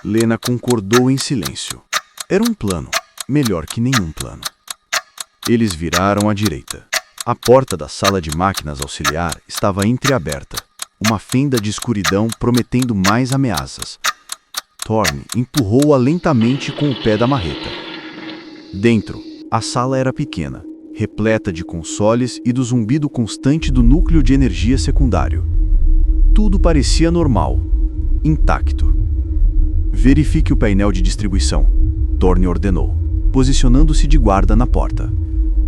Lena concordou em silêncio. Era um plano, melhor que nenhum plano. Eles viraram à direita. A porta da sala de máquinas auxiliar estava entreaberta, uma fenda de escuridão prometendo mais ameaças. Thorne empurrou-a lentamente com o pé da marreta. Dentro, a sala era pequena, repleta de consoles e do zumbido constante do núcleo de energia secundário. Tudo parecia normal, intacto. Verifique o painel de distribuição, Thorne ordenou, posicionando-se de guarda na porta.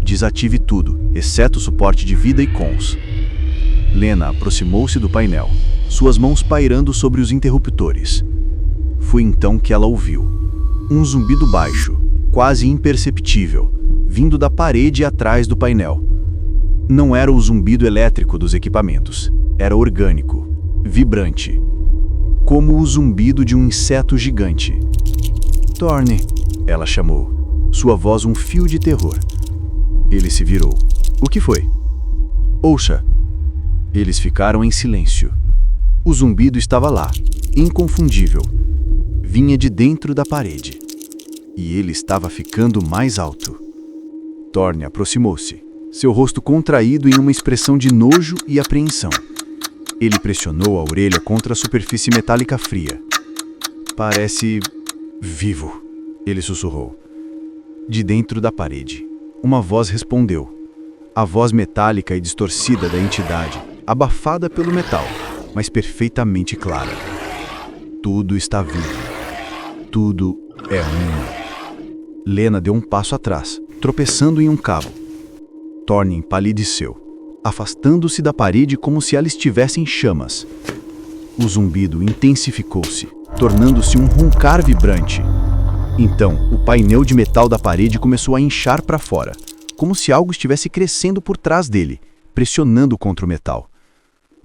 Desative tudo, exceto o suporte de vida e cons. Lena aproximou-se do painel, suas mãos pairando sobre os interruptores. Foi então que ela ouviu um zumbido baixo, quase imperceptível, vindo da parede atrás do painel. Não era o zumbido elétrico dos equipamentos, era orgânico, vibrante, como o zumbido de um inseto gigante. Thorne, ela chamou, sua voz um fio de terror. Ele se virou. O que foi? Ouça. Eles ficaram em silêncio. O zumbido estava lá, inconfundível. Vinha de dentro da parede. E ele estava ficando mais alto. Thorne aproximou-se, seu rosto contraído em uma expressão de nojo e apreensão. Ele pressionou a orelha contra a superfície metálica fria. Parece vivo, ele sussurrou. De dentro da parede, uma voz respondeu. A voz metálica e distorcida da entidade, abafada pelo metal, mas perfeitamente clara. Tudo está vivo. Tudo é um. Lena deu um passo atrás, tropeçando em um cabo. Thorne empalideceu, afastando-se da parede como se ela estivesse em chamas. O zumbido intensificou-se, tornando-se um roncar vibrante. Então, o painel de metal da parede começou a inchar para fora, como se algo estivesse crescendo por trás dele, pressionando contra o metal.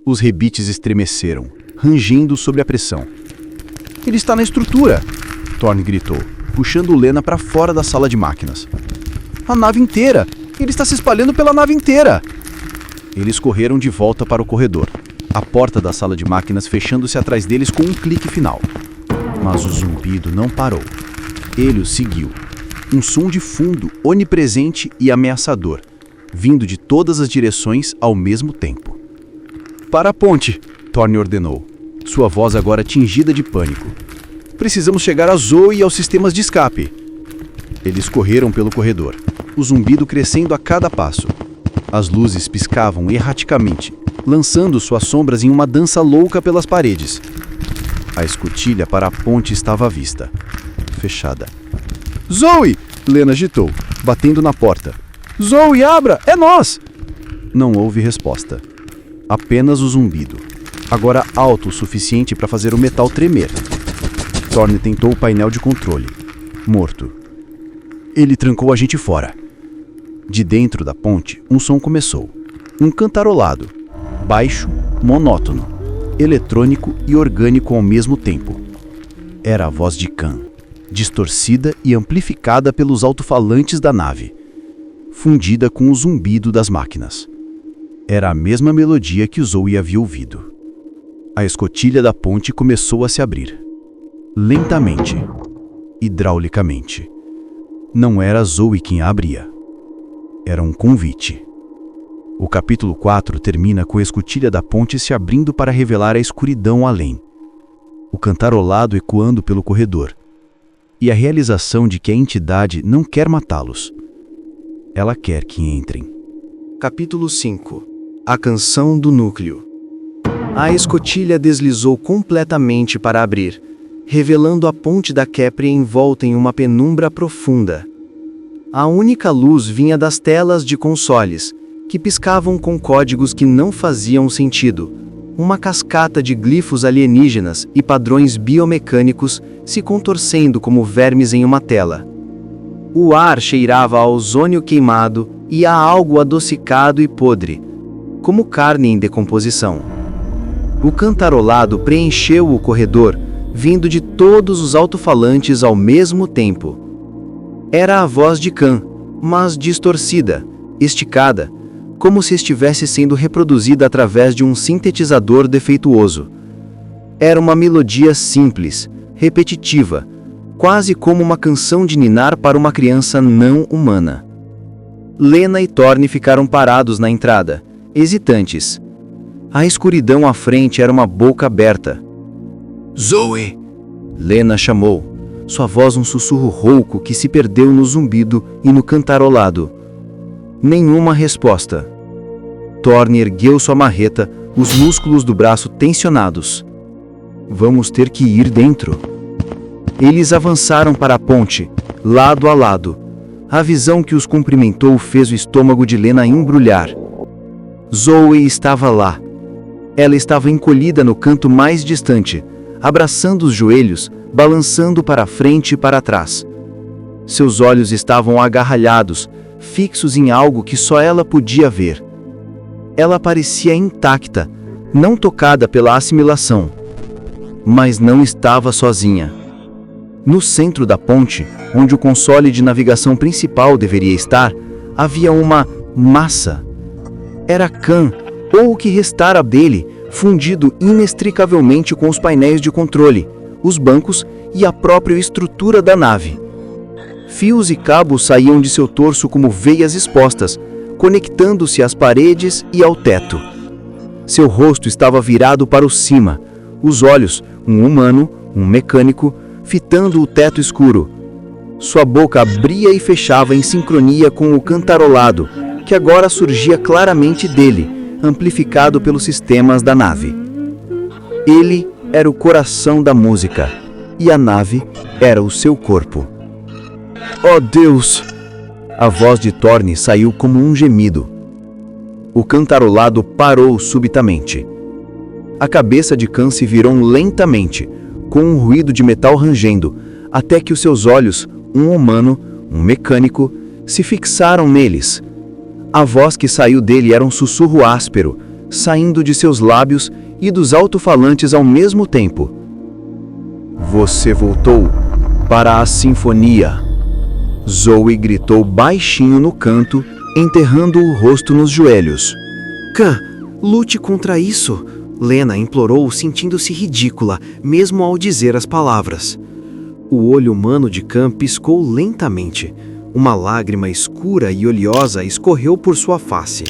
Os rebites estremeceram, rangendo sob a pressão. Ele está na estrutura! Thorne gritou, puxando Lena para fora da sala de máquinas. A nave inteira! Ele está se espalhando pela nave inteira! Eles correram de volta para o corredor, a porta da sala de máquinas fechando-se atrás deles com um clique final. Mas o zumbido não parou. Ele os seguiu. Um som de fundo, onipresente e ameaçador, vindo de todas as direções ao mesmo tempo. Para a ponte, Thorne ordenou, sua voz agora tingida de pânico. Precisamos chegar a Zoe e aos sistemas de escape. Eles correram pelo corredor, o zumbido crescendo a cada passo. As luzes piscavam erraticamente, lançando suas sombras em uma dança louca pelas paredes. A escotilha para a ponte estava à vista, fechada. Zoe! Lena agitou, batendo na porta. Zoe, abra! É nós! Não houve resposta. Apenas o zumbido, agora alto o suficiente para fazer o metal tremer. Thorne tentou o painel de controle. Morto. Ele trancou a gente fora. De dentro da ponte, um som começou. Um cantarolado. Baixo, monótono, eletrônico e orgânico ao mesmo tempo. Era a voz de Khan, distorcida e amplificada pelos alto-falantes da nave, fundida com o zumbido das máquinas. Era a mesma melodia que Zoe havia ouvido. A escotilha da ponte começou a se abrir. Lentamente, hidraulicamente. Não era Zoe quem a abria. Era um convite. O capítulo 4 termina com a escotilha da ponte se abrindo para revelar a escuridão além. O cantarolado ecoando pelo corredor. E a realização de que a entidade não quer matá-los. Ela quer que entrem. Capítulo 5. A canção do núcleo. A escotilha deslizou completamente para abrir, revelando a ponte da Kepri envolta em uma penumbra profunda. A única luz vinha das telas de consoles, que piscavam com códigos que não faziam sentido, uma cascata de glifos alienígenas e padrões biomecânicos se contorcendo como vermes em uma tela. O ar cheirava a ozônio queimado e a algo adocicado e podre, como carne em decomposição. O cantarolado preencheu o corredor, vindo de todos os alto-falantes ao mesmo tempo. Era a voz de Khan, mas distorcida, esticada, como se estivesse sendo reproduzida através de um sintetizador defeituoso. Era uma melodia simples, repetitiva, quase como uma canção de ninar para uma criança não humana. Lena e Thorne ficaram parados na entrada, hesitantes. A escuridão à frente era uma boca aberta. Zoe! Lena chamou, sua voz um sussurro rouco que se perdeu no zumbido e no cantarolado. Nenhuma resposta. Thorne ergueu sua marreta, os músculos do braço tensionados. Vamos ter que ir dentro. Eles avançaram para a ponte, lado a lado. A visão que os cumprimentou fez o estômago de Lena embrulhar. Zoe estava lá. Ela estava encolhida no canto mais distante, abraçando os joelhos, balançando para frente e para trás. Seus olhos estavam agarralhados, fixos em algo que só ela podia ver. Ela parecia intacta, não tocada pela assimilação. Mas não estava sozinha. No centro da ponte, onde o console de navegação principal deveria estar, havia uma massa. Era Khan, ou o que restara dele, fundido inextricavelmente com os painéis de controle, os bancos e a própria estrutura da nave. Fios e cabos saíam de seu torso como veias expostas, conectando-se às paredes e ao teto. Seu rosto estava virado para o cima, os olhos, um humano, um mecânico, fitando o teto escuro. Sua boca abria e fechava em sincronia com o cantarolado, que agora surgia claramente dele, amplificado pelos sistemas da nave. Ele era o coração da música, e a nave era o seu corpo. Oh Deus! A voz de Thorne saiu como um gemido. O cantarolado parou subitamente. A cabeça de Khan se virou lentamente, com um ruído de metal rangendo, até que os seus olhos, um humano, um mecânico, se fixaram neles. A voz que saiu dele era um sussurro áspero, saindo de seus lábios e dos alto-falantes ao mesmo tempo. Você voltou para a sinfonia. Zoe gritou baixinho no canto, enterrando o rosto nos joelhos. Khan, lute contra isso! Lena implorou, sentindo-se ridícula, mesmo ao dizer as palavras. O olho humano de Khan piscou lentamente. Uma lágrima escura e oleosa escorreu por sua face.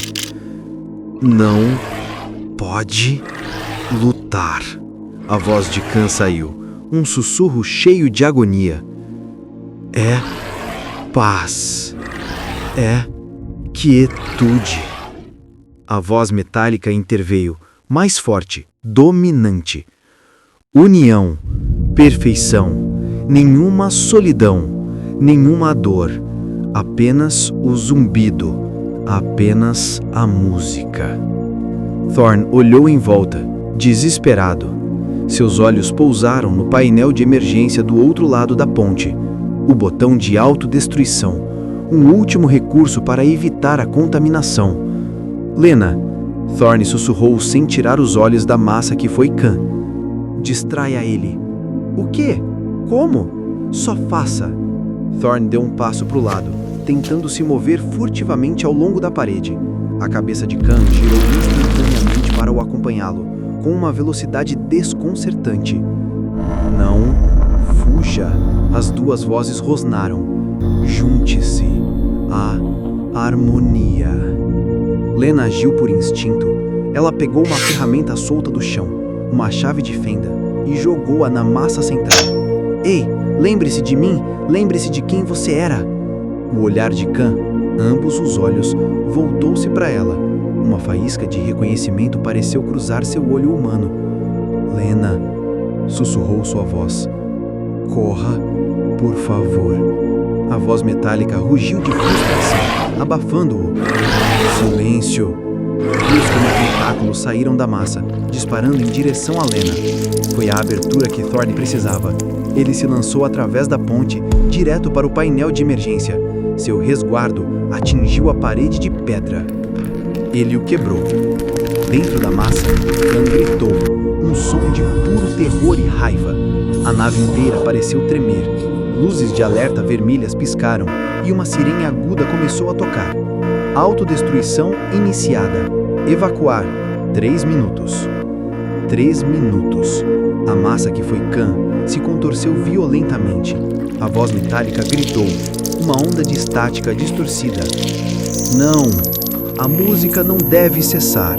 Não pode lutar. A voz de Khan saiu, um sussurro cheio de agonia. É paz. É quietude. A voz metálica interveio, mais forte, dominante. União, perfeição, nenhuma solidão, nenhuma dor, apenas o zumbido, apenas a música. Thorne olhou em volta, desesperado. Seus olhos pousaram no painel de emergência do outro lado da ponte, o botão de autodestruição, um último recurso para evitar a contaminação. Lena, Thorne sussurrou sem tirar os olhos da massa que foi Khan. Distraia ele. O quê? Como? Só faça. Thorne deu um passo para o lado, tentando se mover furtivamente ao longo da parede. A cabeça de Khan girou instantaneamente para o acompanhá-lo, com uma velocidade desconcertante. Não fuja. As duas vozes rosnaram. Junte-se. A harmonia. Lena agiu por instinto. Ela pegou uma ferramenta solta do chão, uma chave de fenda, e jogou-a na massa central. Ei, lembre-se de mim, lembre-se de quem você era. O olhar de Khan, ambos os olhos, voltou-se para ela. Uma faísca de reconhecimento pareceu cruzar seu olho humano. Lena, sussurrou sua voz. Corra, por favor. A voz metálica rugiu de frustração, abafando-o. Silêncio. Rios como tentáculos saíram da massa, disparando em direção a Lena. Foi a abertura que Thorne precisava. Ele se lançou através da ponte, direto para o painel de emergência. Seu resguardo atingiu a parede de pedra. Ele o quebrou. Dentro da massa, Khan gritou, um som de puro terror e raiva. A nave inteira pareceu tremer. Luzes de alerta vermelhas piscaram e uma sirene aguda começou a tocar. Autodestruição iniciada. Evacuar. 3 minutos. 3 minutos. A massa que foi Khan se contorceu violentamente. A voz metálica gritou, uma onda de estática distorcida. Não! A música não deve cessar.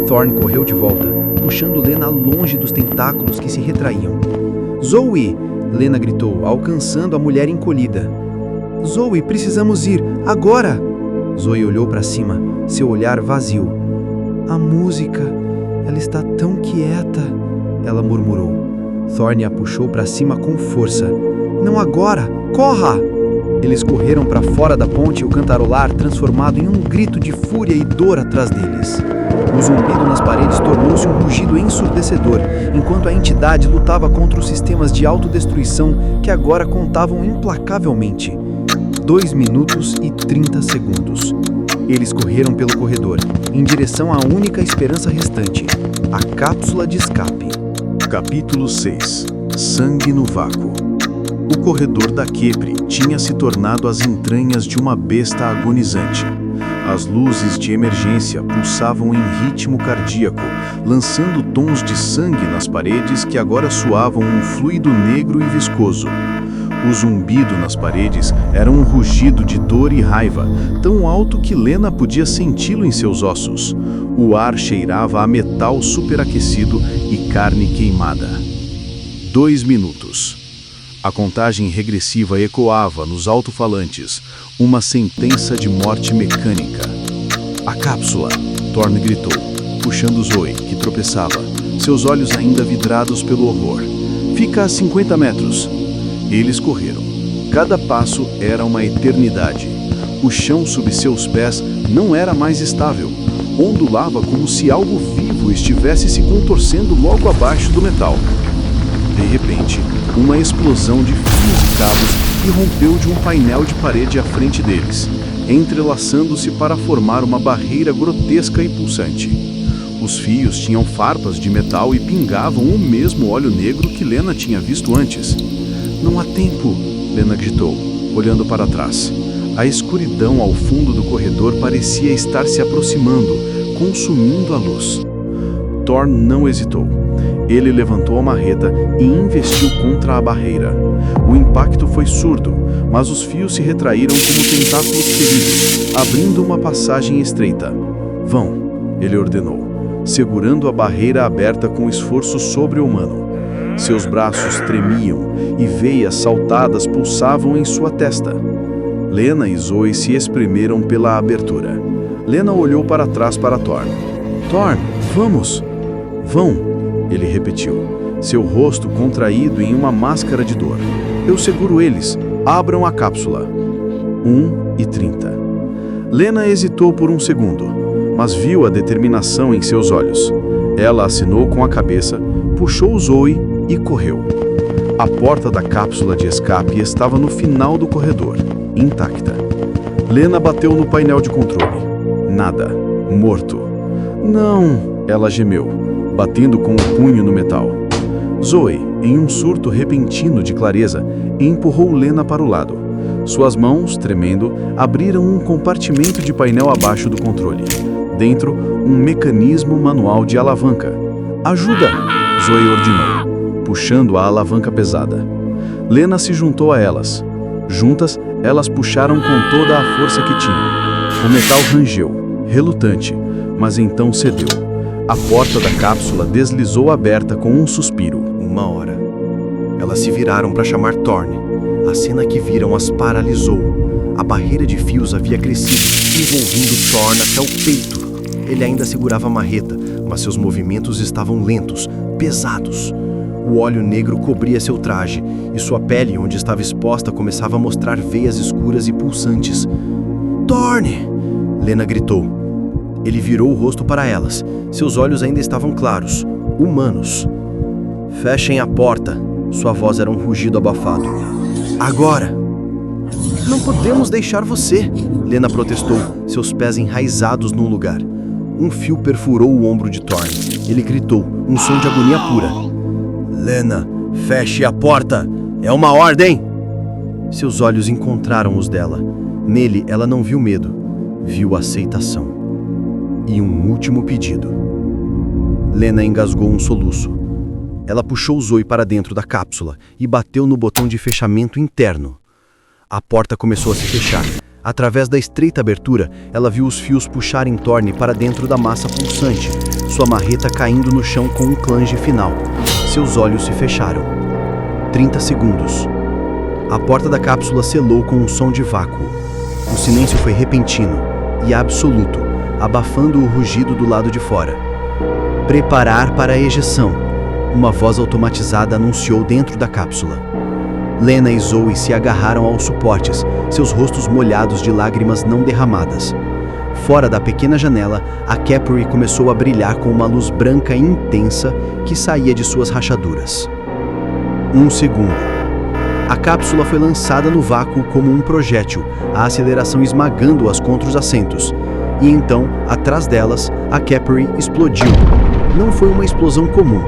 Thorn correu de volta, puxando Lena longe dos tentáculos que se retraíam. Zoe! Lena gritou, alcançando a mulher encolhida. Zoe, precisamos ir, agora! Zoe olhou para cima, seu olhar vazio. A música, ela está tão quieta, ela murmurou. Thorn a puxou para cima com força. Não agora! Corra! Eles correram para fora da ponte e o cantarolar transformado em um grito de fúria e dor atrás deles. O zumbido nas paredes tornou-se um rugido ensurdecedor, enquanto a entidade lutava contra os sistemas de autodestruição que agora contavam implacavelmente. 2 minutos e 30 segundos. Eles correram pelo corredor, em direção à única esperança restante, a cápsula de escape. Capítulo 6. Sangue no vácuo. O corredor da Kepri tinha se tornado as entranhas de uma besta agonizante. As luzes de emergência pulsavam em ritmo cardíaco, lançando tons de sangue nas paredes que agora suavam um fluido negro e viscoso. O zumbido nas paredes era um rugido de dor e raiva, tão alto que Lena podia senti-lo em seus ossos. O ar cheirava a metal superaquecido e carne queimada. 2 minutos. A contagem regressiva ecoava nos alto-falantes, uma sentença de morte mecânica. A cápsula, Thorn gritou, puxando Zoe, que tropeçava, seus olhos ainda vidrados pelo horror. Fica a 50 metros. Eles correram. Cada passo era uma eternidade. O chão sob seus pés não era mais estável. Ondulava como se algo vivo estivesse se contorcendo logo abaixo do metal. De repente, uma explosão de fios e cabos irrompeu de um painel de parede à frente deles, entrelaçando-se para formar uma barreira grotesca e pulsante. Os fios tinham farpas de metal e pingavam o mesmo óleo negro que Lena tinha visto antes. Não há tempo, Lena gritou, olhando para trás. A escuridão ao fundo do corredor parecia estar se aproximando, consumindo a luz. Thorn não hesitou. Ele levantou a marreta e investiu contra a barreira. O impacto foi surdo, mas os fios se retraíram como tentáculos feridos, abrindo uma passagem estreita. Vão, ele ordenou, segurando a barreira aberta com esforço sobre-humano. Seus braços tremiam e veias saltadas pulsavam em sua testa. Lena e Zoe se espremeram pela abertura. Lena olhou para trás para Thorn. Thorn, vamos! Vão! Ele repetiu, seu rosto contraído em uma máscara de dor. Eu seguro eles. Abram a cápsula. 1:30. Lena hesitou por um segundo, mas viu a determinação em seus olhos. Ela assinou com a cabeça, puxou Zoe e correu. A porta da cápsula de escape estava no final do corredor, intacta. Lena bateu no painel de controle. Nada. Morto. Não! Ela gemeu, batendo com o punho no metal. Zoe, em um surto repentino de clareza, empurrou Lena para o lado. Suas mãos, tremendo, abriram um compartimento de painel abaixo do controle. Dentro, um mecanismo manual de alavanca. Ajuda! Zoe ordenou, puxando a alavanca pesada. Lena se juntou a elas. Juntas, elas puxaram com toda a força que tinham. O metal rangeu, relutante, mas então cedeu. A porta da cápsula deslizou aberta com um suspiro. 1 hora. Elas se viraram para chamar Thorn. A cena que viram as paralisou. A barreira de fios havia crescido, envolvendo Thorn até o peito. Ele ainda segurava a marreta, mas seus movimentos estavam lentos, pesados. O óleo negro cobria seu traje, e sua pele, onde estava exposta, começava a mostrar veias escuras e pulsantes. Thorn! Lena gritou. Ele virou o rosto para elas. Seus olhos ainda estavam claros, humanos. Fechem a porta. Sua voz era um rugido abafado. Agora! Não podemos deixar você! Lena protestou, seus pés enraizados num lugar. Um fio perfurou o ombro de Thorn. Ele gritou, um som de agonia pura. Lena, feche a porta! É uma ordem! Seus olhos encontraram os dela. Nele, ela não viu medo, viu aceitação. E um último pedido. Lena engasgou um soluço. Ela puxou Zoe para dentro da cápsula e bateu no botão de fechamento interno. A porta começou a se fechar. Através da estreita abertura, ela viu os fios puxarem Thorne para dentro da massa pulsante, sua marreta caindo no chão com um clange final. Seus olhos se fecharam. 30 segundos. A porta da cápsula selou com um som de vácuo. O silêncio foi repentino e absoluto, abafando o rugido do lado de fora. Preparar para a ejeção. Uma voz automatizada anunciou dentro da cápsula. Lena e Zoe se agarraram aos suportes, seus rostos molhados de lágrimas não derramadas. Fora da pequena janela, a Capri começou a brilhar com uma luz branca intensa que saía de suas rachaduras. 1 segundo. A cápsula foi lançada no vácuo como um projétil, a aceleração esmagando-as contra os assentos. E então, atrás delas, a Capri explodiu. Não foi uma explosão comum.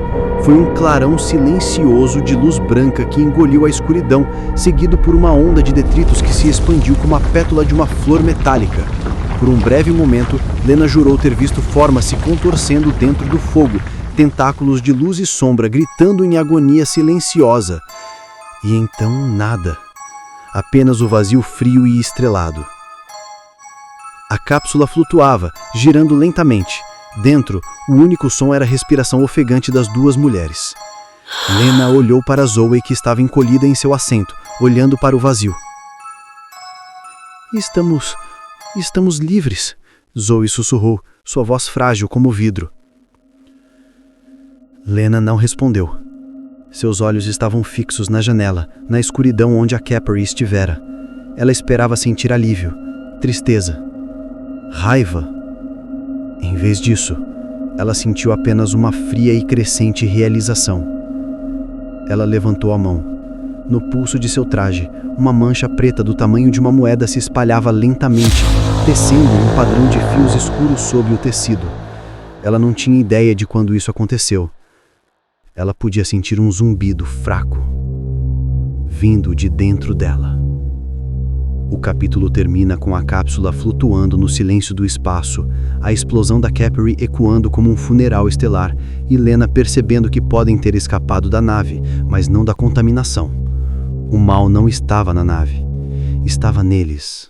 Foi um clarão silencioso de luz branca que engoliu a escuridão, seguido por uma onda de detritos que se expandiu como a pétala de uma flor metálica. Por um breve momento, Lena jurou ter visto formas se contorcendo dentro do fogo, tentáculos de luz e sombra gritando em agonia silenciosa. E então nada. Apenas o vazio frio e estrelado. A cápsula flutuava, girando lentamente. Dentro, o único som era a respiração ofegante das duas mulheres. Lena olhou para Zoe, que estava encolhida em seu assento, olhando para o vazio. Estamos livres, Zoe sussurrou, sua voz frágil como vidro. Lena não respondeu. Seus olhos estavam fixos na janela, na escuridão onde a Capri estivera. Ela esperava sentir alívio, tristeza, raiva. Em vez disso, ela sentiu apenas uma fria e crescente realização. Ela levantou a mão. No pulso de seu traje, uma mancha preta do tamanho de uma moeda se espalhava lentamente, tecendo um padrão de fios escuros sobre o tecido. Ela não tinha ideia de quando isso aconteceu. Ela podia sentir um zumbido fraco, vindo de dentro dela. O capítulo termina com a cápsula flutuando no silêncio do espaço, a explosão da Capri ecoando como um funeral estelar e Lena percebendo que podem ter escapado da nave, mas não da contaminação. O mal não estava na nave, estava neles.